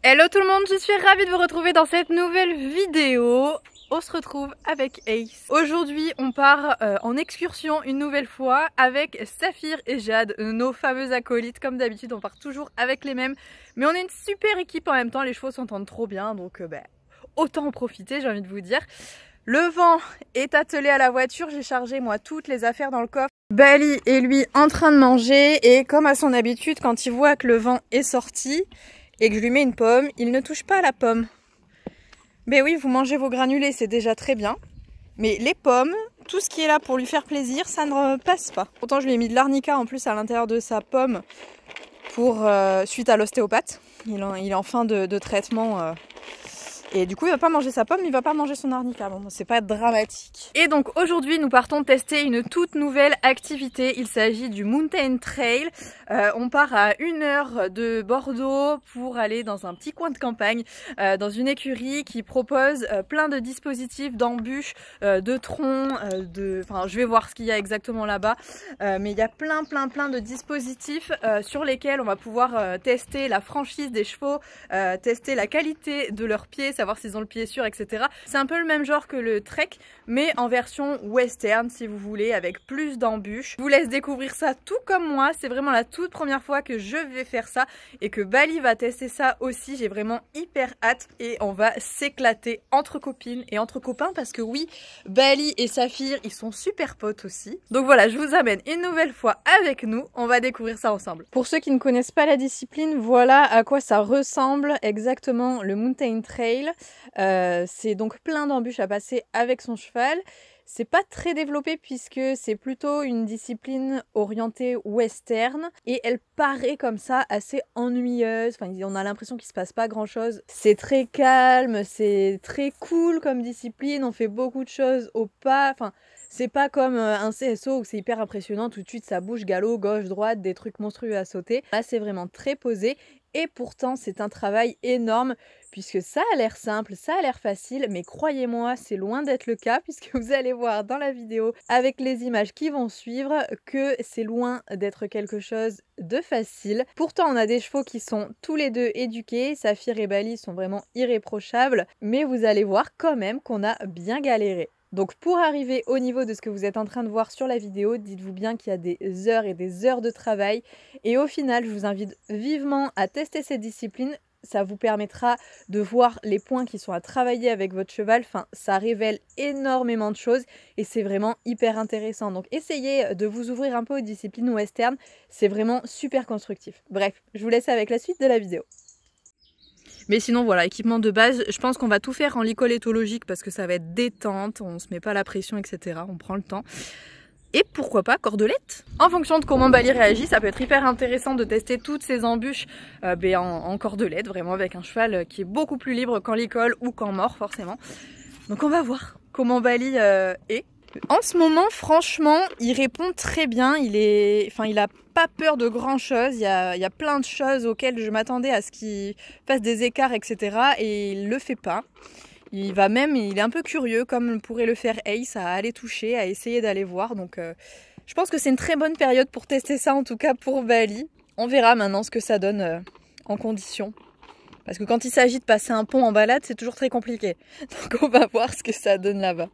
Hello tout le monde, je suis ravie de vous retrouver dans cette nouvelle vidéo. On se retrouve avec Ace. Aujourd'hui on part en excursion une nouvelle fois avec Saphir et Jade, nos fameux acolytes. Comme d'habitude on part toujours avec les mêmes, mais on est une super équipe en même temps, les chevaux s'entendent trop bien, donc autant en profiter, j'ai envie de vous dire. Le vent est attelé à la voiture, j'ai chargé moi toutes les affaires dans le coffre. Bali est lui en train de manger et comme à son habitude, quand il voit que le vent est sorti et que je lui mets une pomme, il ne touche pas à la pomme. Mais oui, vous mangez vos granulés, c'est déjà très bien. Mais les pommes, tout ce qui est là pour lui faire plaisir, ça ne passe pas. Pourtant je lui ai mis de l'arnica en plus à l'intérieur de sa pomme pour suite à l'ostéopathe. Il est en fin de traitement. Et du coup il va pas manger sa pomme, il va pas manger son arnica, bon c'est pas dramatique. Et donc aujourd'hui nous partons tester une toute nouvelle activité, il s'agit du Mountain Trail. On part à 1 heure de Bordeaux pour aller dans un petit coin de campagne, dans une écurie qui propose plein de dispositifs d'embûches, de troncs, enfin je vais voir ce qu'il y a exactement là-bas, mais il y a plein de dispositifs sur lesquels on va pouvoir tester la franchise des chevaux, tester la qualité de leurs pieds, savoir s'ils ont le pied sûr, etc. C'est un peu le même genre que le trek, mais en version western si vous voulez, avec plus d'embûches. Je vous laisse découvrir ça tout comme moi, c'est vraiment la toute première fois que je vais faire ça et que Bali va tester ça aussi. J'ai vraiment hyper hâte et on va s'éclater entre copines et entre copains parce que oui, Bali et Saphir, ils sont super potes aussi. Donc voilà, je vous amène une nouvelle fois avec nous, on va découvrir ça ensemble. Pour ceux qui ne connaissent pas la discipline, voilà à quoi ça ressemble exactement le Mountain Trail. C'est donc plein d'embûches à passer avec son cheval. C'est pas très développé puisque c'est plutôt une discipline orientée western et elle paraît comme ça assez ennuyeuse. Enfin, on a l'impression qu'il se passe pas grand chose. C'est très calme, c'est très cool comme discipline. On fait beaucoup de choses au pas. Enfin, c'est pas comme un CSO où c'est hyper impressionnant. Tout de suite, ça bouge galop, gauche, droite, des trucs monstrueux à sauter. Là, c'est vraiment très posé. Et pourtant, c'est un travail énorme puisque ça a l'air simple, ça a l'air facile, mais croyez-moi, c'est loin d'être le cas puisque vous allez voir dans la vidéo avec les images qui vont suivre que c'est loin d'être quelque chose de facile. Pourtant, on a des chevaux qui sont tous les deux éduqués, Saphir et Bali sont vraiment irréprochables, mais vous allez voir quand même qu'on a bien galéré. Donc pour arriver au niveau de ce que vous êtes en train de voir sur la vidéo, dites-vous bien qu'il y a des heures et des heures de travail. Et au final, je vous invite vivement à tester cette discipline. Ça vous permettra de voir les points qui sont à travailler avec votre cheval. Enfin, ça révèle énormément de choses et c'est vraiment hyper intéressant. Donc essayez de vous ouvrir un peu aux disciplines western. C'est vraiment super constructif. Bref, je vous laisse avec la suite de la vidéo. Mais sinon voilà, équipement de base, je pense qu'on va tout faire en licol éthologique parce que ça va être détente, on se met pas la pression, etc. On prend le temps. Et pourquoi pas cordelette. En fonction de comment Bali réagit, ça peut être hyper intéressant de tester toutes ces embûches en cordelette, vraiment avec un cheval qui est beaucoup plus libre qu'en licol ou qu'en mort forcément. Donc on va voir comment Bali est. En ce moment, franchement, il répond très bien. Il a pas peur de grand chose. Il y a plein de choses auxquelles je m'attendais à ce qu'il fasse des écarts, etc. Et il le fait pas. Il est un peu curieux, comme pourrait le faire Ace, à aller toucher, à essayer d'aller voir. Donc, je pense que c'est une très bonne période pour tester ça, en tout cas pour Bali. On verra maintenant ce que ça donne en condition. Parce que quand il s'agit de passer un pont en balade, c'est toujours très compliqué. Donc, on va voir ce que ça donne là-bas.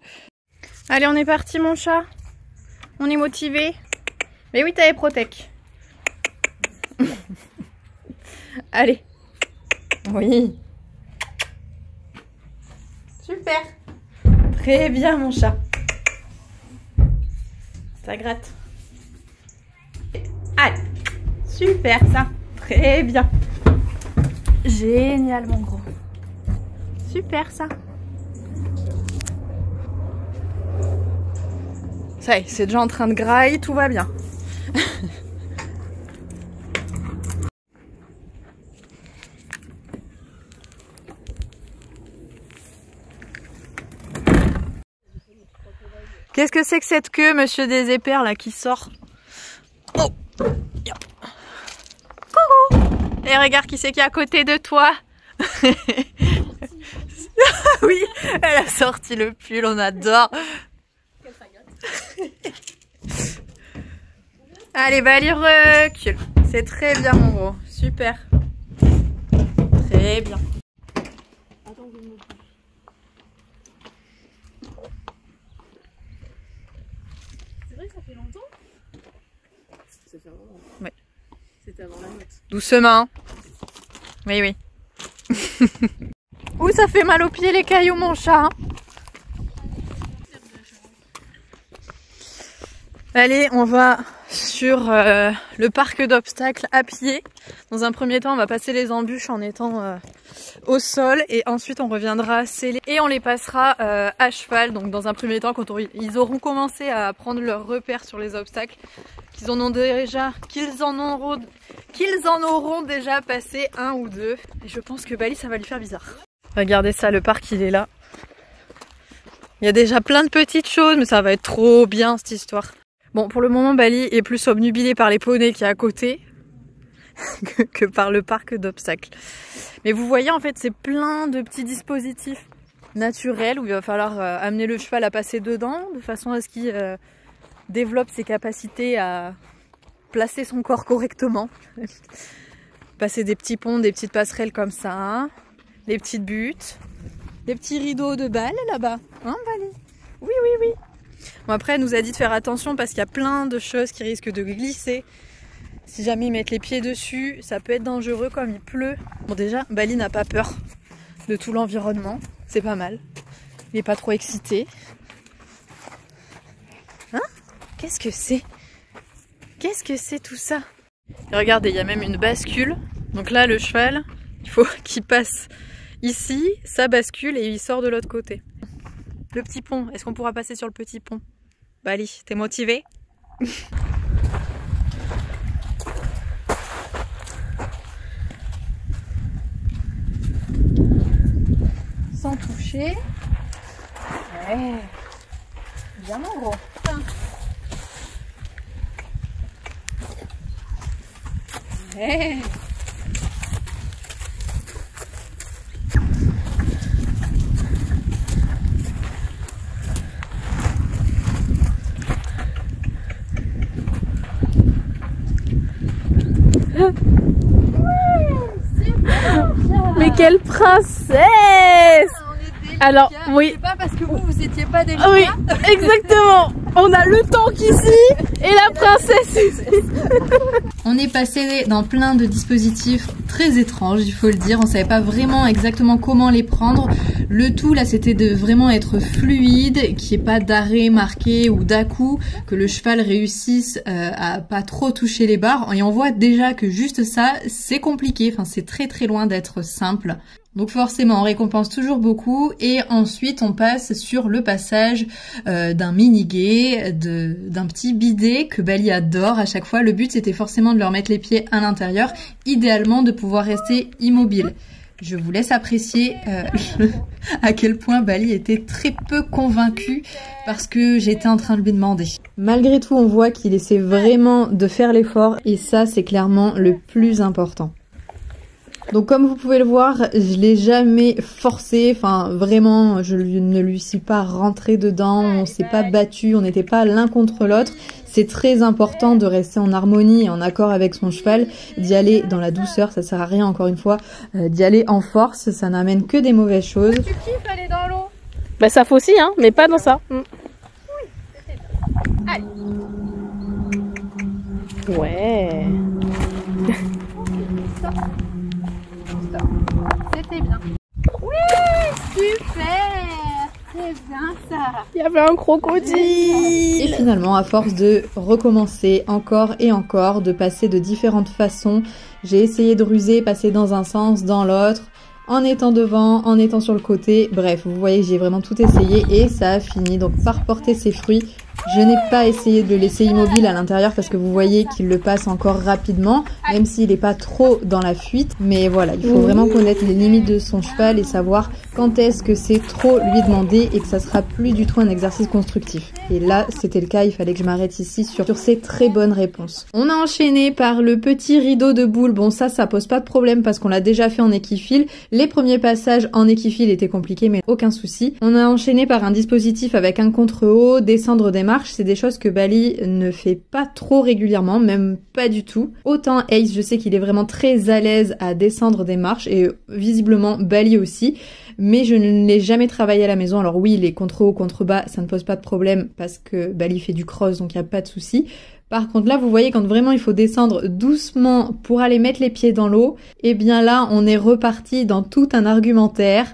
Allez, on est parti mon chat. On est motivé. Mais oui, t'avais Protec. Allez. Oui. Super. Très bien mon chat. Ça gratte. Allez. Super ça. Très bien. Génial mon gros. Super ça. Ça y est, c'est déjà en train de grailler, tout va bien. Qu'est-ce que c'est que cette queue, monsieur des épères, là, qui sort? Oh! Coucou! Et regarde qui c'est qui est à côté de toi. Oui, elle a sorti le pull, on adore. Allez, Bali recule. C'est très bien mon gros. Super. Très Très bien. Attends, je me... C'est vrai que ça fait longtemps. Ça fait un moment. Ouais. C'était avant la note. Doucement. Oui, oui. Ouh, ça fait mal aux pieds les cailloux, mon chat. Allez, on va sur le parc d'obstacles à pied. Dans un premier temps, on va passer les embûches en étant au sol et ensuite on reviendra sceller et on les passera à cheval. Donc dans un premier temps, quand ils auront commencé à prendre leurs repères sur les obstacles, qu'ils en auront déjà passé un ou deux. Et je pense que Bali, ça va lui faire bizarre. Regardez ça, le parc il est là. Il y a déjà plein de petites choses, mais ça va être trop bien cette histoire. Bon, pour le moment, Bali est plus obnubilé par les poneys qui est à côté que par le parc d'obstacles. Mais vous voyez, en fait, c'est plein de petits dispositifs naturels où il va falloir amener le cheval à passer dedans de façon à ce qu'il développe ses capacités à placer son corps correctement. Passer des petits ponts, des petites passerelles comme ça, hein. Les petites buttes, des petits rideaux de balles là-bas. Hein, Bali? Oui, oui, oui. Bon, après, elle nous a dit de faire attention parce qu'il y a plein de choses qui risquent de glisser. Si jamais ils mettent les pieds dessus, ça peut être dangereux comme il pleut. Bon, déjà, Bali n'a pas peur de tout l'environnement. C'est pas mal. Il n'est pas trop excité. Hein? Qu'est-ce que c'est? Qu'est-ce que c'est tout ça? Et regardez, il y a même une bascule. Donc là, le cheval, il faut qu'il passe ici, ça bascule et il sort de l'autre côté. Le petit pont, est-ce qu'on pourra passer sur le petit pont? Bali, t'es motivé? Sans toucher. Ouais. Bien mon gros. Ouais. Mais quelle princesse! Alors, oui. C'est pas parce que vous étiez pas délicat. Oui, exactement. On a le tank ici et la princesse ici. On est passé dans plein de dispositifs très étranges, il faut le dire. On savait pas vraiment exactement comment les prendre. Le tout là, c'était de vraiment être fluide, qu'il n'y ait pas d'arrêt marqué ou d'à-coup, que le cheval réussisse à pas trop toucher les barres. Et on voit déjà que juste ça, c'est compliqué. Enfin, c'est très très loin d'être simple. Donc forcément, on récompense toujours beaucoup et ensuite on passe sur le passage d'un mini-guet, d'un petit bidet que Bali adore à chaque fois. Le but c'était forcément de leur mettre les pieds à l'intérieur, idéalement de pouvoir rester immobile. Je vous laisse apprécier à quel point Bali était très peu convaincu parce que j'étais en train de lui demander. Malgré tout, on voit qu'il essaie vraiment de faire l'effort et ça c'est clairement le plus important. Donc comme vous pouvez le voir, je l'ai jamais forcé, enfin vraiment je ne lui suis pas rentrée dedans, on s'est pas battu, on n'était pas l'un contre l'autre. C'est très important de rester en harmonie et en accord avec son cheval, d'y aller dans la douceur, ça sert à rien encore une fois, d'y aller en force, ça n'amène que des mauvaises choses. Tu kiffes aller dans l'eau? Bah ça faut aussi, hein, mais pas dans ça. Oui, allez. Ouais. C'était bien. Oui, super. C'est bien ça. Il y avait un crocodile. Et finalement, à force de recommencer encore et encore, de passer de différentes façons, j'ai essayé de ruser, passer dans un sens, dans l'autre, en étant devant, en étant sur le côté. Bref, vous voyez, j'ai vraiment tout essayé et ça a fini donc par porter ses fruits. Je n'ai pas essayé de le laisser immobile à l'intérieur parce que vous voyez qu'il le passe encore rapidement, même s'il n'est pas trop dans la fuite. Mais voilà, il faut vraiment connaître les limites de son cheval et savoir quand est-ce que c'est trop lui demander et que ça sera plus du tout un exercice constructif. Et là, c'était le cas, il fallait que je m'arrête ici sur ces très bonnes réponses. On a enchaîné par le petit rideau de boule. Bon, ça pose pas de problème parce qu'on l'a déjà fait en équifile. Les premiers passages en équifile étaient compliqués, mais aucun souci. On a enchaîné par un dispositif avec un contre-haut, descendre des marches. C'est des choses que Bali ne fait pas trop régulièrement, même pas du tout. Autant Ace, je sais qu'il est vraiment très à l'aise à descendre des marches et visiblement Bali aussi. Mais je ne l'ai jamais travaillé à la maison. Alors oui, les contre-haut, contre-bas, ça ne pose pas de problème parce que Bali fait du cross, donc il n'y a pas de souci. Par contre là, vous voyez, quand vraiment il faut descendre doucement pour aller mettre les pieds dans l'eau, et bien là, on est reparti dans tout un argumentaire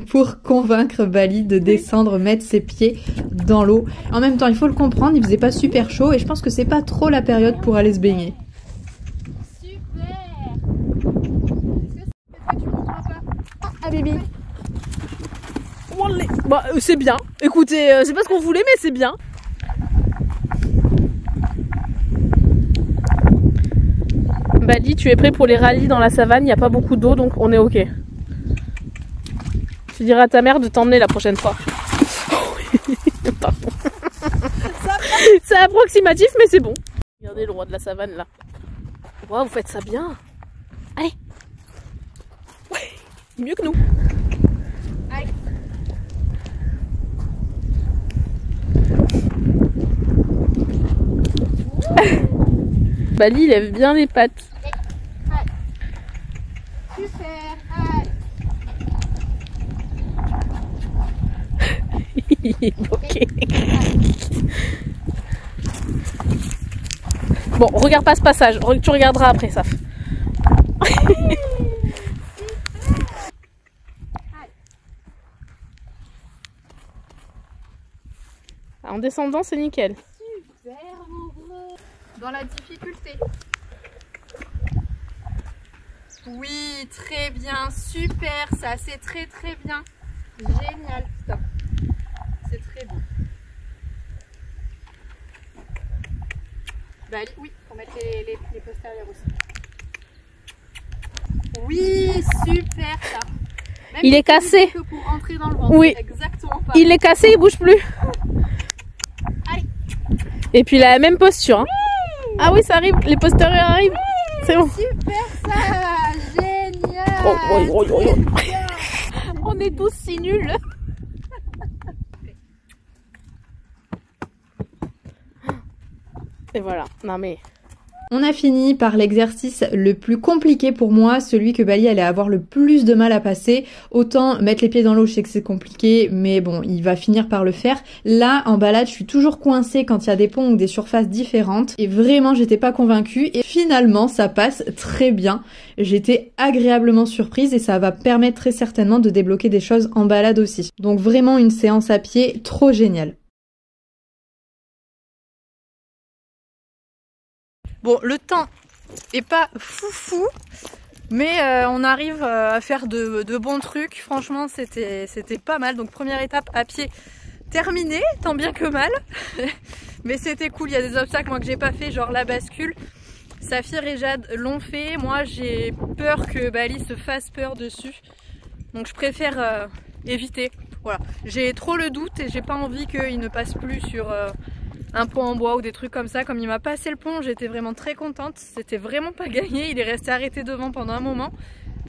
pour convaincre Bali de descendre, mettre ses pieds dans l'eau. En même temps, il faut le comprendre, il faisait pas super chaud et je pense que c'est pas trop la période pour aller se baigner. Ah bébé. Bah c'est bien. Écoutez, c'est pas ce qu'on voulait mais c'est bien. Bali, tu es prêt pour les rallyes dans la savane, il n'y a pas beaucoup d'eau donc on est ok. Tu diras à ta mère de t'emmener la prochaine fois. Pardon. C'est approximatif mais c'est bon. Regardez le roi de la savane là. Wow, vous faites ça bien. Allez. Ouais, mieux que nous. Allez. Bali lève bien les pattes. Super. Ok. Bon, regarde pas ce passage. Tu regarderas après, Saf. En descendant, c'est nickel. Super, mon gros. Dans la difficulté. Oui, très bien, super, ça c'est très très bien. Génial, stop. C'est très bien. Bah, oui, faut mettre les postérieurs aussi. Oui, super ça. Même il est cassé. Que pour rentrer dans le ventre. Oui. Exactement pas. Il est cassé, il bouge plus. Allez. Et puis la même posture. Hein. Ah oui, ça arrive, les postérieurs arrivent. C'est bon. Super ça, génial. On est tous si nuls. Et voilà, non mais... On a fini par l'exercice le plus compliqué pour moi, celui que Bali allait avoir le plus de mal à passer. Autant mettre les pieds dans l'eau, je sais que c'est compliqué, mais bon, il va finir par le faire. Là, en balade, je suis toujours coincée quand il y a des ponts ou des surfaces différentes. Et vraiment, j'étais pas convaincue. Et finalement, ça passe très bien. J'étais agréablement surprise et ça va permettre très certainement de débloquer des choses en balade aussi. Donc vraiment une séance à pied trop géniale. Bon, le temps est pas foufou, mais on arrive à faire de bons trucs. Franchement, c'était pas mal. Donc première étape à pied terminée, tant bien que mal. Mais c'était cool, il y a des obstacles moi que j'ai pas fait, genre la bascule. Saphir et Jade l'ont fait. Moi, j'ai peur que Bali se fasse peur dessus. Donc je préfère éviter. Voilà, j'ai trop le doute et j'ai pas envie qu'il ne passe plus sur... un pont en bois ou des trucs comme ça. Comme il m'a passé le pont, j'étais vraiment très contente. C'était vraiment pas gagné. Il est resté arrêté devant pendant un moment.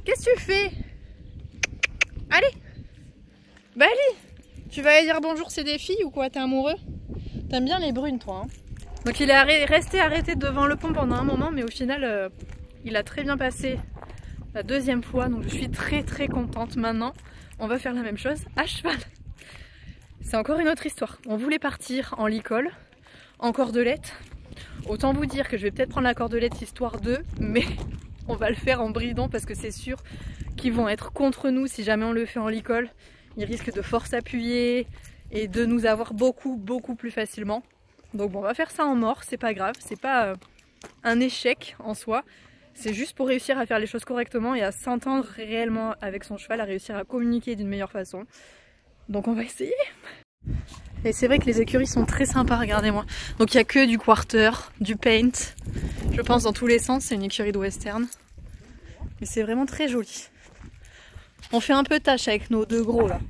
Qu'est-ce que tu fais? Allez, Bali, tu vas aller dire bonjour, c'est des filles ou quoi? T'es amoureux? T'aimes bien les brunes toi hein? Donc il est resté arrêté devant le pont pendant un moment, mais au final il a très bien passé la deuxième fois. Donc je suis très très contente. Maintenant on va faire la même chose à cheval. C'est encore une autre histoire. On voulait partir en licol, en cordelette. Autant vous dire que je vais peut-être prendre la cordelette histoire d'eux, mais on va le faire en bridon parce que c'est sûr qu'ils vont être contre nous si jamais on le fait en licol. Ils risquent de fort s'appuyer et de nous avoir beaucoup plus facilement. Donc bon, on va faire ça en mort, c'est pas grave, c'est pas un échec en soi. C'est juste pour réussir à faire les choses correctement et à s'entendre réellement avec son cheval, à réussir à communiquer d'une meilleure façon. Donc on va essayer. Et c'est vrai que les écuries sont très sympas, regardez-moi. Donc il n'y a que du quarter, du paint. Je pense dans tous les sens, c'est une écurie de western. Mais c'est vraiment très joli. On fait un peu tâche avec nos deux gros là.